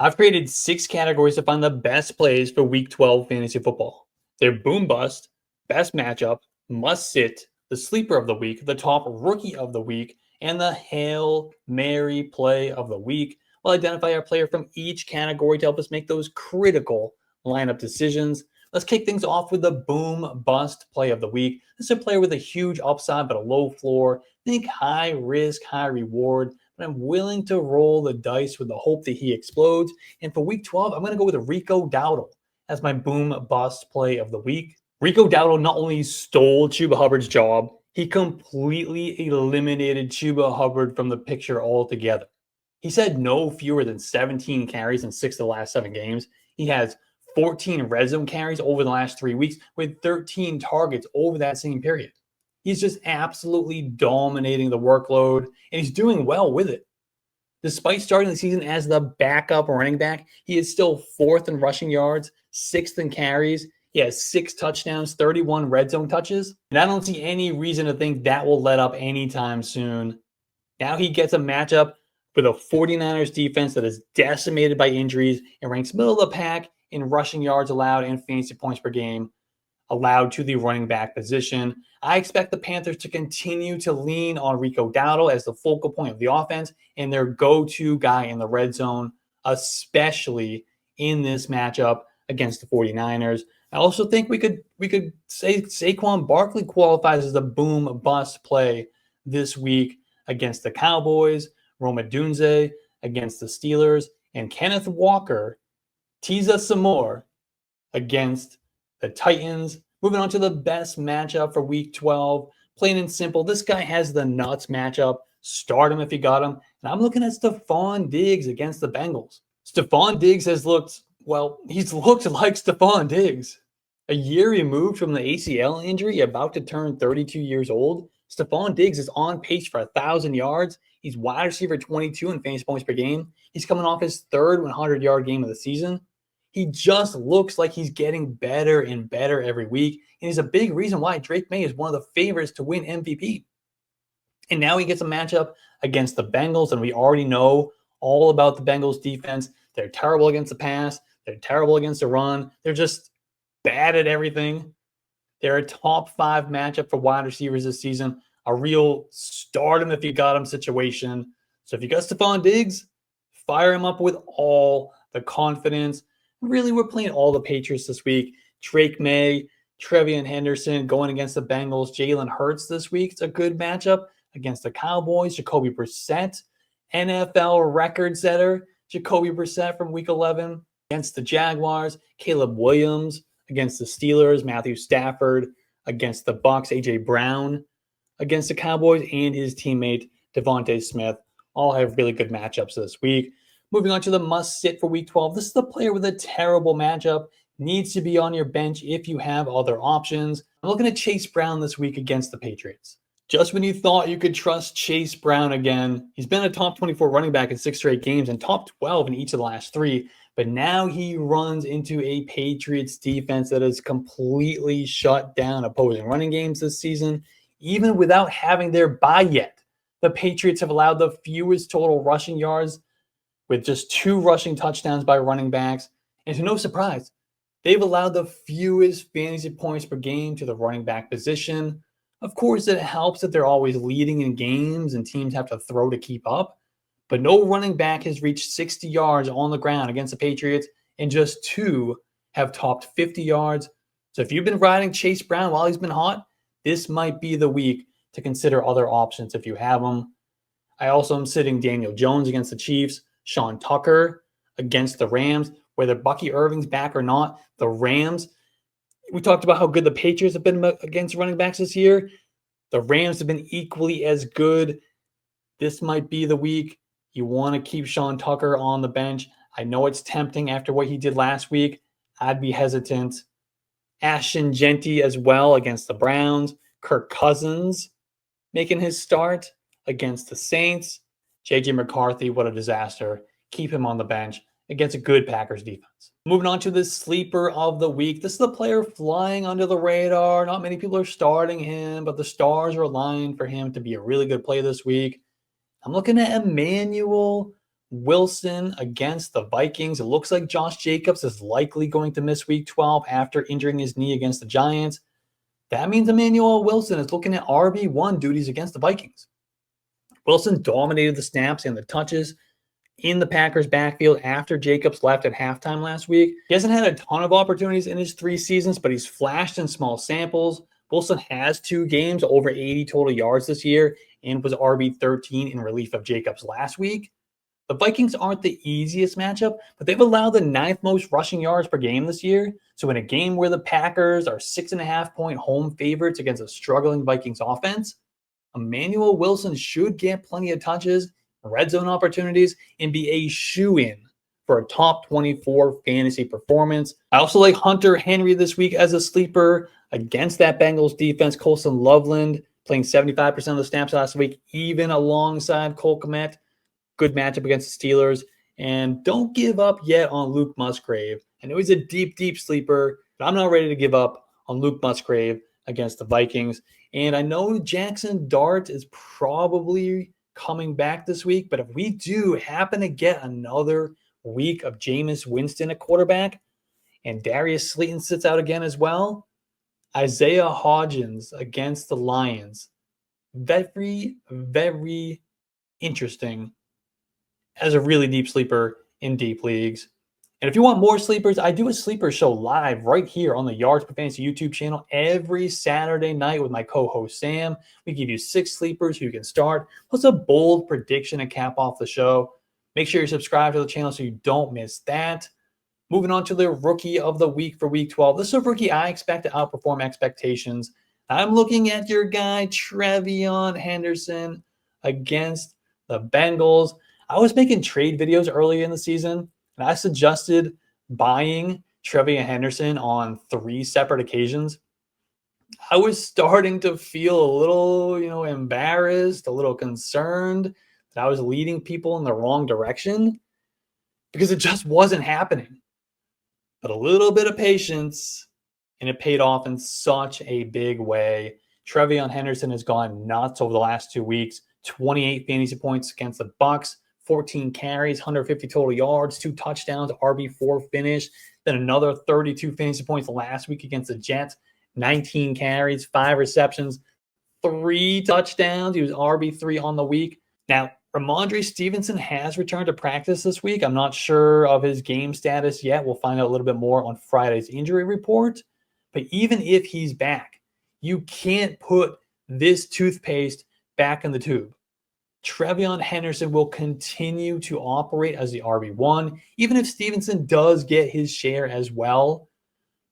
I've created 6 categories to find the best plays for Week 12 fantasy football. They're boom bust, best matchup, must sit, the sleeper of the week, the top rookie of the week, and the Hail Mary play of the week. We'll identify our player from each category to help us make those critical lineup decisions. Let's kick things off with the boom bust play of the week. This is a player with a huge upside but a low floor. Think high risk, high reward. But I'm willing to roll the dice with the hope that he explodes. And for week 12, I'm going to go with Rico Dowdle as my boom bust play of the week. Rico Dowdle not only stole Chuba Hubbard's job, he completely eliminated Chuba Hubbard from the picture altogether. He's had no fewer than 17 carries in 6 of the last 7 games. He has 14 red zone carries over the last 3 weeks with 13 targets over that same period. He's just absolutely dominating the workload, and he's doing well with it. Despite starting the season as the backup running back, he is still 4th in rushing yards, 6th in carries. He has 6 touchdowns, 31 red zone touches, and I don't see any reason to think that will let up anytime soon. Now he gets a matchup with a 49ers defense that is decimated by injuries and ranks middle of the pack in rushing yards allowed and fantasy points per game allowed to the running back position. I expect the Panthers to continue to lean on Rico Dowdle as the focal point of the offense and their go-to guy in the red zone, especially in this matchup against the 49ers. I also think we could say Saquon Barkley qualifies as a boom bust play this week against the Cowboys, Rome Odunze against the Steelers, and Kenneth Walker tease us some more against the Titans. Moving on to the best matchup for week 12. Plain and simple, this guy has the nuts matchup. Start him if you got him. And I'm looking at Stefon Diggs against the Bengals. Stefon Diggs has looked, he's looked like Stefon Diggs. A year removed from the ACL injury, about to turn 32 years old, Stefon Diggs is on pace for 1,000 yards. He's wide receiver 22 in fantasy points per game. He's coming off his 3rd 100-yard game of the season. He just looks like he's getting better and better every week. And he's a big reason why Drake May is one of the favorites to win MVP. And now he gets a matchup against the Bengals. And we already know all about the Bengals defense. They're terrible against the pass. They're terrible against the run. They're just bad at everything. They're a top 5 matchup for wide receivers this season. A real start him if you got him situation. So if you got Stefon Diggs, fire him up with all the confidence. Really, we're playing all the Patriots this week. Drake May, TreVeyon Henderson going against the Bengals. Jalen Hurts this week. It's a good matchup against the Cowboys. Jacoby Brissett, NFL record setter. Jacoby Brissett from week 11 against the Jaguars. Caleb Williams against the Steelers. Matthew Stafford against the Bucs. A.J. Brown against the Cowboys. And his teammate Devontae Smith all have really good matchups this week. Moving on to the must-sit for Week 12. This is the player with a terrible matchup. Needs to be on your bench if you have other options. I'm looking at Chase Brown this week against the Patriots. Just when you thought you could trust Chase Brown again, he's been a top 24 running back in 6 straight games and top 12 in each of the last 3. But now he runs into a Patriots defense that has completely shut down opposing running games this season, even without having their bye yet. The Patriots have allowed the fewest total rushing yards with just 2 rushing touchdowns by running backs. And to no surprise, they've allowed the fewest fantasy points per game to the running back position. Of course, it helps that they're always leading in games and teams have to throw to keep up. But no running back has reached 60 yards on the ground against the Patriots, and just 2 have topped 50 yards. So if you've been riding Chase Brown while he's been hot, this might be the week to consider other options if you have them. I also am sitting Daniel Jones against the Chiefs. Sean Tucker against the Rams, whether Bucky Irving's back or not. The Rams, we talked about how good the Patriots have been against running backs this year. The Rams have been equally as good. This might be the week you want to keep Sean Tucker on the bench. I know it's tempting after what he did last week. I'd be hesitant. Ashton Genty as well against the Browns. Kirk Cousins making his start against the Saints. J.J. McCarthy, what a disaster. Keep him on the bench against a good Packers defense. Moving on to the sleeper of the week. This is the player flying under the radar. Not many people are starting him, but the stars are aligned for him to be a really good play this week. I'm looking at Emanuel Wilson against the Vikings. It looks like Josh Jacobs is likely going to miss week 12 after injuring his knee against the Giants. That means Emanuel Wilson is looking at RB1 duties against the Vikings. Wilson dominated the snaps and the touches in the Packers backfield after Jacobs left at halftime last week. He hasn't had a ton of opportunities in his 3 seasons, but he's flashed in small samples. Wilson has 2 games over 80 total yards this year and was RB13 in relief of Jacobs last week. The Vikings aren't the easiest matchup, but they've allowed the 9th most rushing yards per game this year. So in a game where the Packers are 6.5-point home favorites against a struggling Vikings offense, Emanuel Wilson should get plenty of touches, red zone opportunities, and be a shoo-in for a top 24 fantasy performance. I also like Hunter Henry this week as a sleeper against that Bengals defense. Colson Loveland playing 75% of the snaps last week, even alongside Cole Kmet. Good matchup against the Steelers. And don't give up yet on Luke Musgrave. I know he's a deep sleeper, but I'm not ready to give up on Luke Musgrave against the Vikings. And I know Jackson Dart is probably coming back this week, but if we do happen to get another week of Jameis Winston at quarterback and Darius Slayton sits out again as well, Isaiah Hodgins against the Lions. Very interesting as a really deep sleeper in deep leagues. And if you want more sleepers, I do a sleeper show live right here on the Yards Per Fantasy YouTube channel every Saturday night with my co-host Sam. We give you 6 sleepers who you can start, plus a bold prediction to cap off the show. Make sure you subscribe to the channel so you don't miss that. Moving on to the Rookie of the Week for Week 12. This is a rookie I expect to outperform expectations. I'm looking at your guy, TreVeyon Henderson, against the Bengals. I was making trade videos earlier in the season, and I suggested buying TreVeyon Henderson on 3 separate occasions. I was starting to feel a little, embarrassed, a little concerned that I was leading people in the wrong direction because it just wasn't happening. But a little bit of patience, and it paid off in such a big way. TreVeyon Henderson has gone nuts over the last 2 weeks. 28 fantasy points against the Bucs, 14 carries, 150 total yards, 2 touchdowns, RB4 finish. Then another 32 fantasy points last week against the Jets, 19 carries, 5 receptions, 3 touchdowns. He was RB3 on the week. Now, Ramondre Stevenson has returned to practice this week. I'm not sure of his game status yet. We'll find out a little bit more on Friday's injury report. But even if he's back, you can't put this toothpaste back in the tube. TreVeyon Henderson will continue to operate as the RB1, even if Stevenson does get his share as well.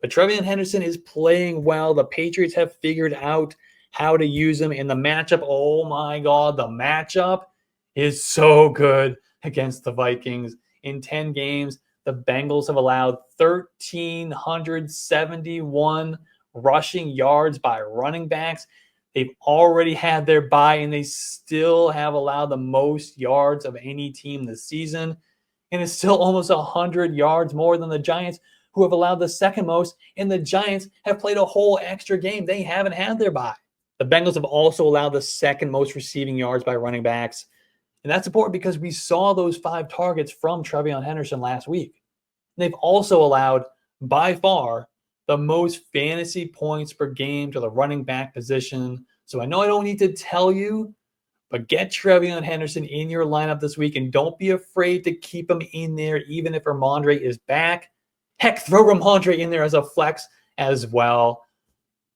But TreVeyon Henderson is playing well. The Patriots have figured out how to use him in the matchup. Oh my God, the matchup is so good against the Vikings. In 10 games, the Bengals have allowed 1,371 rushing yards by running backs. They've already had their bye, and they still have allowed the most yards of any team this season. And it's still almost 100 yards more than the Giants, who have allowed the second most, and the Giants have played a whole extra game. They haven't had their bye. The Bengals have also allowed the second most receiving yards by running backs. And that's important because we saw those 5 targets from TreVeyon Henderson last week. And they've also allowed, by far, the most fantasy points per game to the running back position. So I know I don't need to tell you, but get TreVeyon Henderson in your lineup this week, and don't be afraid to keep him in there even if Ramondre is back. Heck, throw Ramondre in there as a flex as well.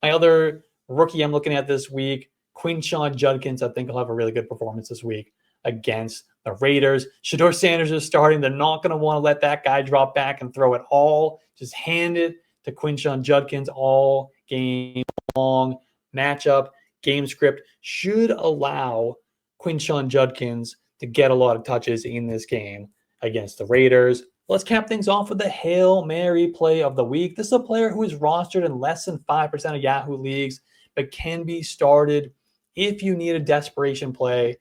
My other rookie I'm looking at this week, Quinshon Judkins, I think he'll have a really good performance this week against the Raiders. Shedeur Sanders is starting. They're not going to want to let that guy drop back and throw it all. Just hand it to Quinshon Judkins all game long. Matchup, game script should allow Quinshon Judkins to get a lot of touches in this game against the Raiders. Let's cap things off with the Hail Mary play of the week. This is a player who is rostered in less than 5% of Yahoo leagues, but can be started if you need a desperation play.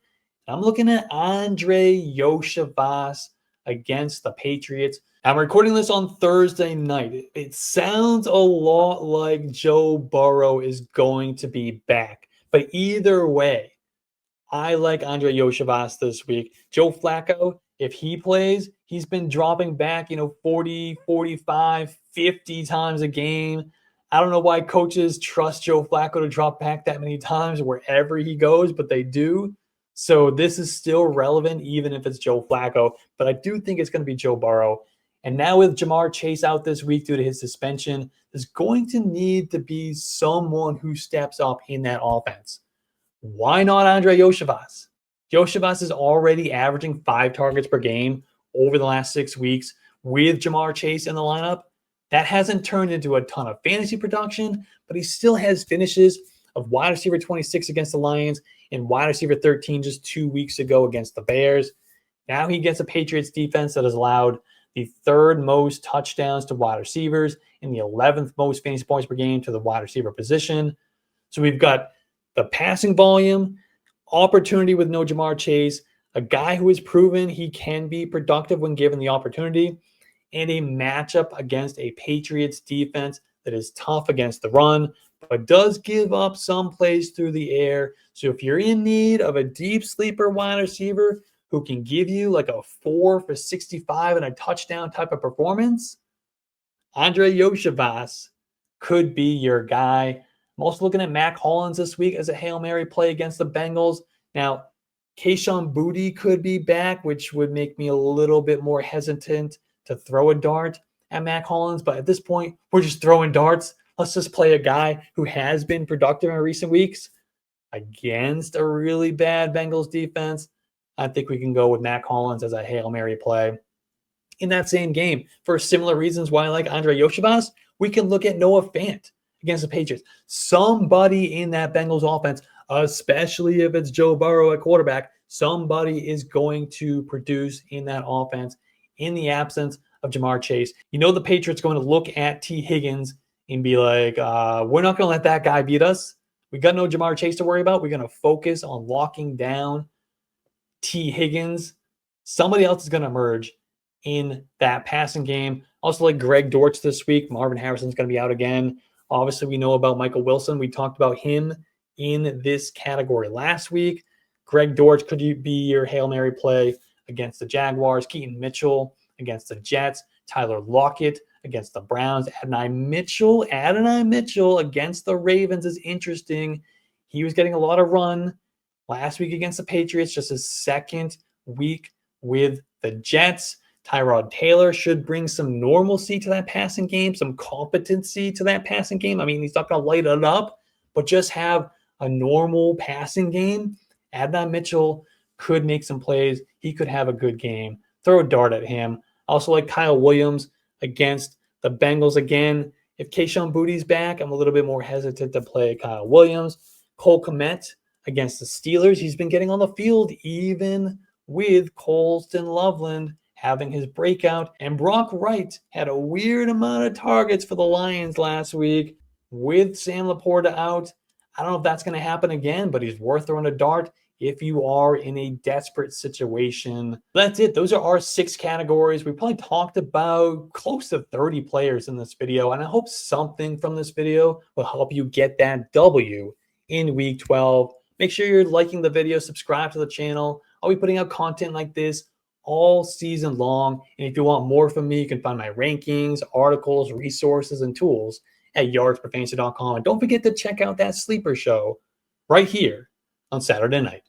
I'm looking at Andrei Iosivas against the Patriots. I'm recording this on Thursday night. It sounds a lot like Joe Burrow is going to be back. But either way, I like Andrei Iosivas this week. Joe Flacco If he plays, he's been dropping back, 40, 45, 50 times a game. I don't know why coaches trust Joe Flacco to drop back that many times wherever he goes, but they do. So this is still relevant, even if it's Joe Flacco. But I do think it's going to be Joe Burrow. And now with Jamar Chase out this week due to his suspension, there's going to need to be someone who steps up in that offense. Why not Andrei Iosivas? Iosivas is already averaging 5 targets per game over the last 6 weeks with Jamar Chase in the lineup. That hasn't turned into a ton of fantasy production, but he still has finishes of wide receiver 26 against the Lions and wide receiver 13 just 2 weeks ago against the Bears. Now he gets a Patriots defense that has allowed the 3rd most touchdowns to wide receivers and the 11th most fantasy points per game to the wide receiver position. So we've got the passing volume, opportunity with no Jamar Chase, a guy who has proven he can be productive when given the opportunity, and a matchup against a Patriots defense that is tough against the run, but does give up some plays through the air. So if you're in need of a deep sleeper wide receiver who can give you like a 4 for 65 and a touchdown type of performance, Andrei Iosivas could be your guy. I'm also looking at Mac Hollins this week as a Hail Mary play against the Bengals. Now, Kayshon Boutte could be back, which would make me a little bit more hesitant to throw a dart at Mac Hollins. But at this point, we're just throwing darts. Let's just play a guy who has been productive in recent weeks against a really bad Bengals defense. I think we can go with Mac Hollins as a Hail Mary play. In that same game, for similar reasons why I like Andrei Iosivas, we can look at Noah Fant against the Patriots. Somebody in that Bengals offense, especially if it's Joe Burrow at quarterback, somebody is going to produce in that offense in the absence of Jamar Chase. The Patriots are going to look at T. Higgins and be like, we're not going to let that guy beat us. We got no Jamar Chase to worry about. We're going to focus on locking down T. Higgins. Somebody else is going to emerge in that passing game. Also like Greg Dortch this week. Marvin Harrison's going to be out again. Obviously, we know about Michael Wilson. We talked about him in this category last week. Greg Dortch could be your Hail Mary play against the Jaguars. Keaton Mitchell against the Jets. Tyler Lockett against the Browns. Adonai Mitchell against the Ravens is interesting. He was getting a lot of run last week against the Patriots, just his 2nd week with the Jets. Tyrod Taylor should bring some normalcy to that passing game, some competency to that passing game. I mean, he's not going to light it up, but just have a normal passing game. Adonai Mitchell could make some plays. He could have a good game. Throw a dart at him. Also like Kyle Williams against the Bengals again. If Kayshon Boutte's back, I'm a little bit more hesitant to play Kyle Williams. Cole Kmet against the Steelers. He's been getting on the field even with Colston Loveland having his breakout. And Brock Wright had a weird amount of targets for the Lions last week with Sam Laporta out. I don't know if that's going to happen again, but he's worth throwing a dart if you are in a desperate situation. That's it. Those are our 6 categories. We probably talked about close to 30 players in this video, and I hope something from this video will help you get that W in week 12. Make sure you're liking the video, subscribe to the channel. I'll be putting out content like this all season long. And if you want more from me, you can find my rankings, articles, resources, and tools at yardsperfantasy.com. And don't forget to check out that sleeper show right here on Saturday night.